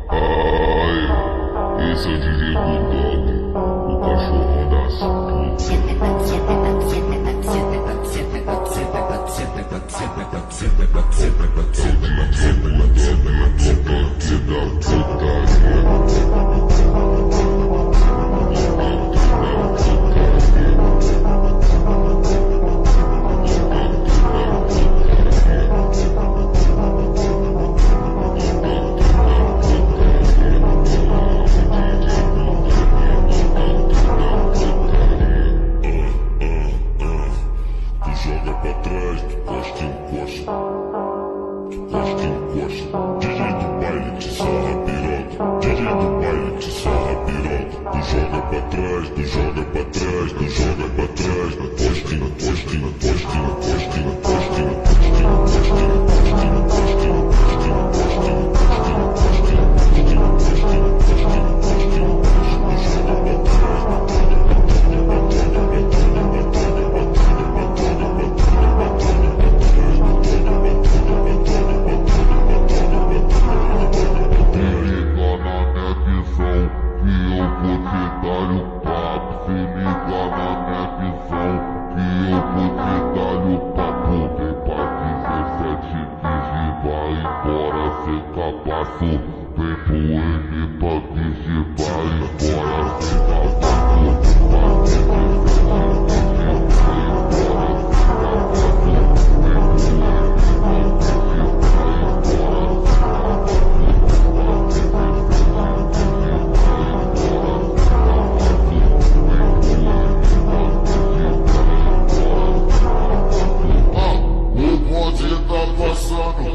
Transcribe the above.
Ai, esse é o DJ Bulldog, o cachorrão da joga pra trás, tu gosta e encosta. Tu gosta e encosta. DJ do baile te sarra piroca. DJ do baile te sarra piroca. Tu joga pra trás, tu joga pra trás, tu joga pra trás. Postinho, postinho, postinho, postinho, postinho, postinho, postinho, postinho, postinho, postinho, postinho, cabaço, vem pro M pra digitar e bora sem cabaço. O bonde tá passando,